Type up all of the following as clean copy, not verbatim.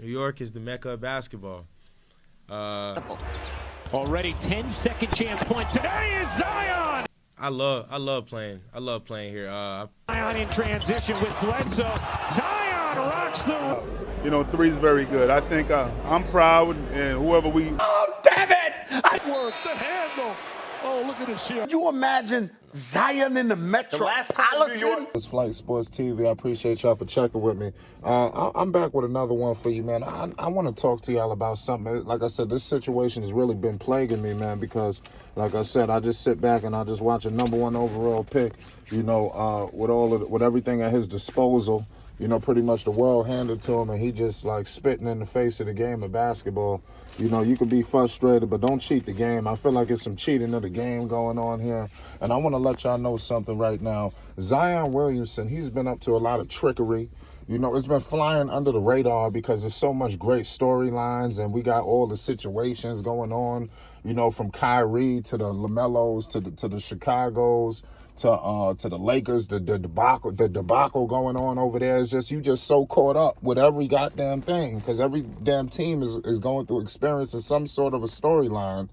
New York is the mecca of basketball. Already 10-second chance points. Today is Zion. I love playing here. Zion in transition with Bledsoe. Zion rocks the. You know, three's very good. I think I'm proud, and whoever we. Oh, damn it! Work the handle. Oh, look at this here. Could you imagine Zion in the Metropolitan? It's Flight Sports TV. I appreciate y'all for checking with me. I'm back with another one for you, man. I want to talk to y'all about something. Like I said, this situation has really been plaguing me, man, because, like I said, I just sit back and I just watch a #1 overall pick, you know, with everything at his disposal. You know, pretty much the world handed to him, and he just, like, spitting in the face of the game of basketball. You know, you can be frustrated, but don't cheat the game. I feel like it's some cheating of the game going on here. And I want to let y'all know something right now. Zion Williamson, he's been up to a lot of trickery. You know, it's been flying under the radar because there's so much great storylines, and we got all the situations going on, you know, from Kyrie to the LaMelos to the Chicagos to the Lakers, the debacle going on over there. It's just, you just so caught up with every goddamn thing because every damn team is going through experiencing some sort of a storyline.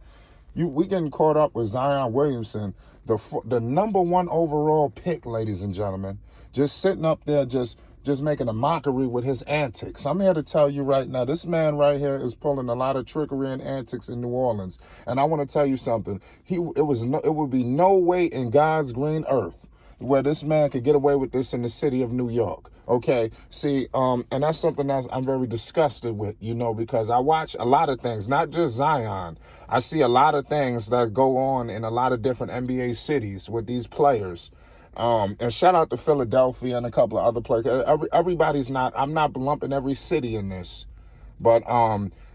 We getting caught up with Zion Williamson, the #1 overall pick, ladies and gentlemen, just sitting up there just making a mockery with his antics. I'm here to tell you right now, this man right here is pulling a lot of trickery and antics in New Orleans. And I want to tell you something. It would be no way in God's green earth where this man could get away with this in the city of New York. Okay, see, and that's something that I'm very disgusted with, you know, because I watch a lot of things, not just Zion. I see a lot of things that go on in a lot of different NBA cities with these players. And shout out to Philadelphia and a couple of other places. Everybody's not, I'm not lumping every city in this, but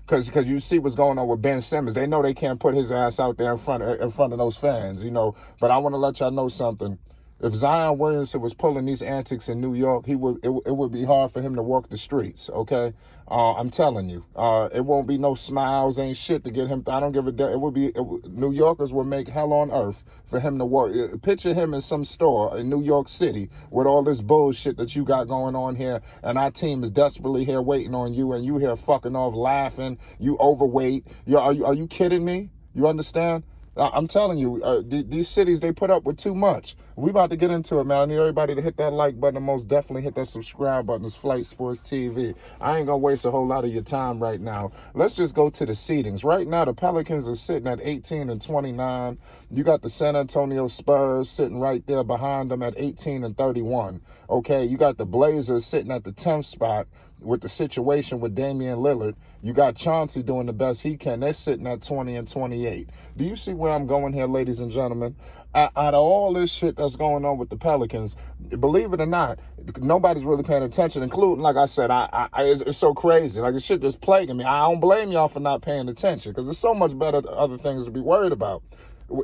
because you see what's going on with Ben Simmons. They know they can't put his ass out there in front of those fans, you know. But I want to let y'all know something. If Zion Williamson was pulling these antics in New York, it would be hard for him to walk the streets, okay? I'm telling you. It won't be no smiles, ain't shit to get him. I don't give a damn. New Yorkers will make hell on earth for him to walk. Picture him in some store in New York City with all this bullshit that you got going on here, and our team is desperately here waiting on you, and you here fucking off laughing. You overweight. Are you kidding me? You understand? I'm telling you, these cities, they put up with too much. We about to get into it, man. I need everybody to hit that like button and most definitely hit that subscribe button. It's Flight Sports TV. I ain't going to waste a whole lot of your time right now. Let's just go to the seedings. Right now, the Pelicans are sitting at 18-29. You got the San Antonio Spurs sitting right there behind them at 18-31. Okay, you got the Blazers sitting at the 10th spot with the situation with Damian Lillard. You got Chauncey doing the best he can. They're sitting at 20-28. Do you see where I'm going here, ladies and gentlemen? Out of all this shit that's going on with the Pelicans, believe it or not, nobody's really paying attention, including, like I said, it's so crazy. Like, this shit just plaguing me. I don't blame y'all for not paying attention because there's so much better other things to be worried about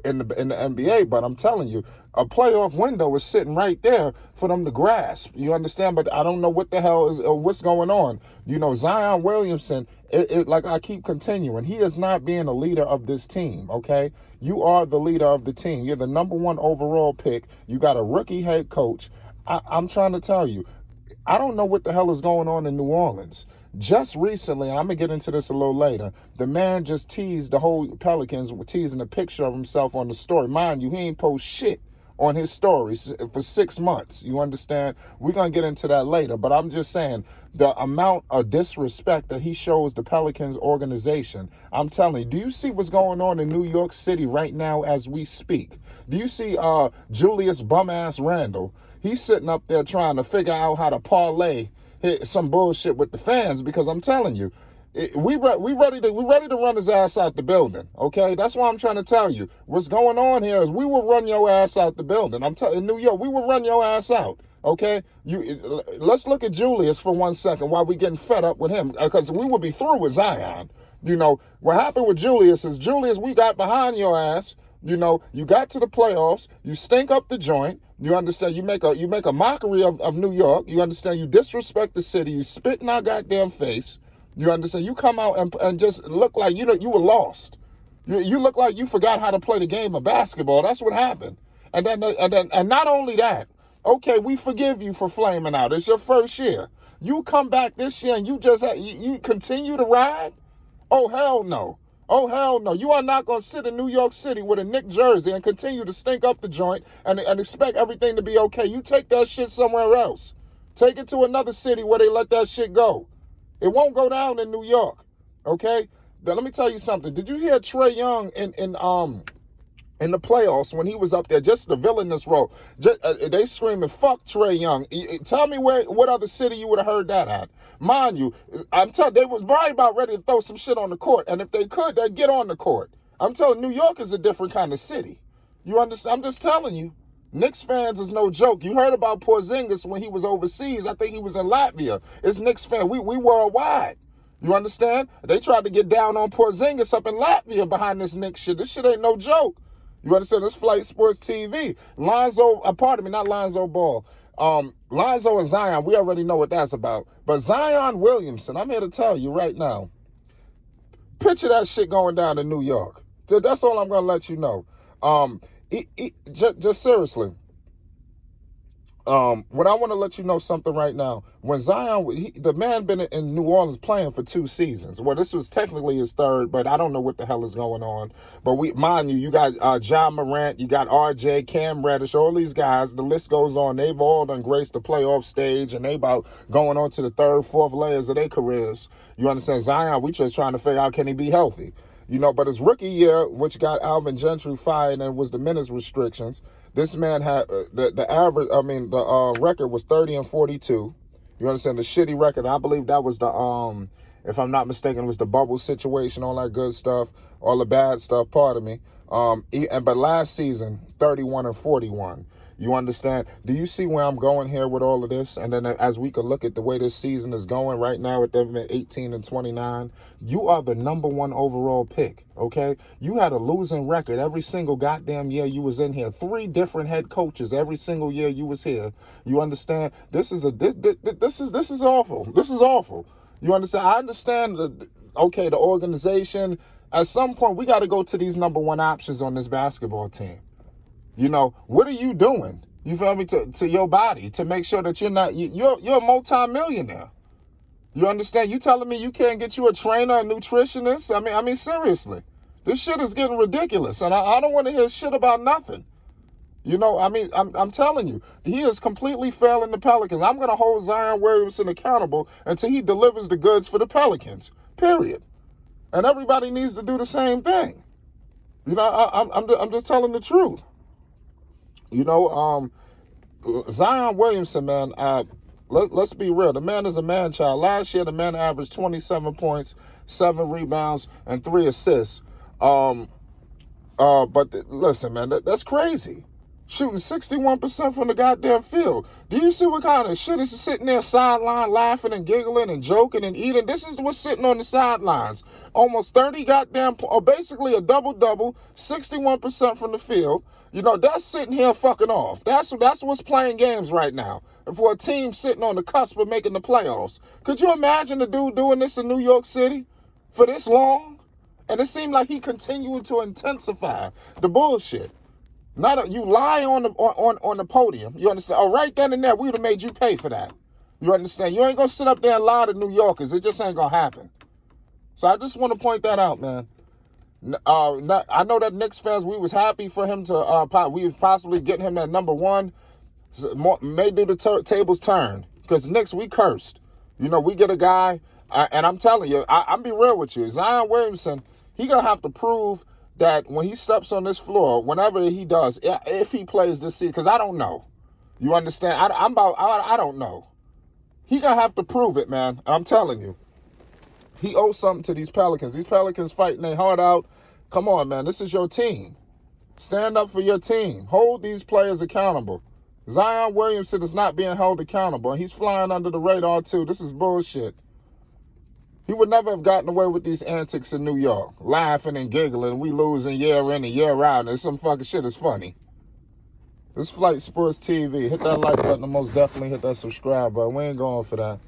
in the NBA, but I'm telling you, a playoff window is sitting right there for them to grasp. You understand? But I don't know what the hell is or what's going on. You know, Zion Williamson, like I keep continuing, he is not being a leader of this team, okay? You are the leader of the team. You're the #1 overall pick. You got a rookie head coach. I'm trying to tell you, I don't know what the hell is going on in New Orleans. Just recently, and I'm going to get into this a little later, the man just teased the whole Pelicans, teasing a picture of himself on the story. Mind you, he ain't post shit on his stories for 6 months. You understand? We're going to get into that later, but I'm just saying the amount of disrespect that he shows the Pelicans organization. I'm telling you, do you see what's going on in New York City right now as we speak? Do you see Julius Bum-Ass Randle? He's sitting up there trying to figure out how to parlay some bullshit with the fans, because I'm telling you, we ready to run his ass out the building, okay? That's why I'm trying to tell you. What's going on here is we will run your ass out the building. I'm telling you, in New York, we will run your ass out, okay? Let's look at Julius for 1 second while we getting fed up with him, because we will be through with Zion. You know, what happened with Julius is, we got behind your ass. You know, you got to the playoffs, you stink up the joint, you understand, you make a mockery of New York, you understand, you disrespect the city, you spit in our goddamn face, you understand, you come out and just look like, you were lost. You look like you forgot how to play the game of basketball. That's what happened. And not only that, okay, we forgive you for flaming out. It's your first year. You come back this year and you just you continue to ride? Oh, hell no. Oh, hell no. You are not going to sit in New York City with a Knicks jersey and continue to stink up the joint and expect everything to be okay. You take that shit somewhere else. Take it to another city where they let that shit go. It won't go down in New York, okay? Now, let me tell you something. Did you hear Trae Young in the playoffs when he was up there, just the villainous role? They screaming, fuck Trae Young. Tell me what other city you would have heard that at. Mind you, I'm telling they was probably about ready to throw some shit on the court, and if they could, they'd get on the court. I'm telling New York is a different kind of city. You understand? I'm just telling you. Knicks fans is no joke. You heard about Porzingis when he was overseas. I think he was in Latvia. It's Knicks fan. We worldwide. You understand? They tried to get down on Porzingis up in Latvia behind this Knicks shit. This shit ain't no joke. You understand? This Flight Sports TV. Not Lonzo Ball. Lonzo and Zion, we already know what that's about. But Zion Williamson, I'm here to tell you right now, picture that shit going down in New York. So that's all I'm going to let you know. Just seriously. What I want to let you know something right now. When Zion, the man been in New Orleans playing for 2 seasons. Well, this was technically his 3rd, but I don't know what the hell is going on. But mind you got John Morant, you got RJ, Cam Reddish, all these guys. The list goes on. They've all done graced the playoff stage, and they about going on to the 3rd, 4th layers of their careers. You understand? Zion, we just trying to figure out, can he be healthy? You know, but his rookie year, which got Alvin Gentry fired and was the minutes restrictions, this man had the record was 30-42. You understand? The shitty record. I believe that was the if I'm not mistaken, it was the bubble situation, all that good stuff, all the bad stuff. Pardon me. But last season, 31-41. You understand? Do you see where I'm going here with all of this? And then as we could look at the way this season is going right now with them at 18-29, you are the #1 overall pick, okay? You had a losing record every single goddamn year you was in here. 3 different head coaches every single year you was here. You understand? This is awful. This is awful. You understand? I understand the organization. At some point, we got to go to these #1 options on this basketball team. You know, what are you doing? You feel me? To your body to make sure that you're a multi-millionaire. You understand? You telling me you can't get you a trainer, a nutritionist? I mean, seriously, this shit is getting ridiculous, and I don't want to hear shit about nothing. You know, I mean, I'm telling you, he is completely failing the Pelicans. I'm gonna hold Zion Williamson accountable until he delivers the goods for the Pelicans. Period. And everybody needs to do the same thing. You know, I'm just telling the truth. You know, Zion Williamson, man, let's be real. The man is a man-child. Last year, the man averaged 27 points, 7 rebounds, and 3 assists. Listen, man, that's crazy. Shooting 61% from the goddamn field. Do you see what kind of shit is sitting there sideline laughing and giggling and joking and eating? This is what's sitting on the sidelines. Almost 30 goddamn, or basically a double-double, 61% from the field. You know, that's sitting here fucking off. That's what's playing games right now. And for a team sitting on the cusp of making the playoffs. Could you imagine the dude doing this in New York City for this long? And it seemed like he continued to intensify the bullshit. You lie on the podium. You understand? Oh, right then and there, we would have made you pay for that. You understand? You ain't gonna sit up there and lie to New Yorkers. It just ain't gonna happen. So I just want to point that out, man. I know that Knicks fans, we was happy for him to we was possibly getting him that #1. May do the tables turn, because Knicks, we cursed. You know, we get a guy, and I'm telling you, I'm be real with you. Zion Williamson, he gonna have to prove that when he steps on this floor, whenever he does, if he plays this season, because I don't know. You understand? I don't know. He gonna have to prove it, man. I'm telling you. He owes something to these Pelicans. These Pelicans fighting their heart out. Come on, man. This is your team. Stand up for your team. Hold these players accountable. Zion Williamson is not being held accountable, and he's flying under the radar, too. This is bullshit. He would never have gotten away with these antics in New York, laughing and giggling. We losing year in and year out, and some fucking shit is funny. This Flight Sports TV. Hit that like button and most definitely hit that subscribe button. We ain't going for that.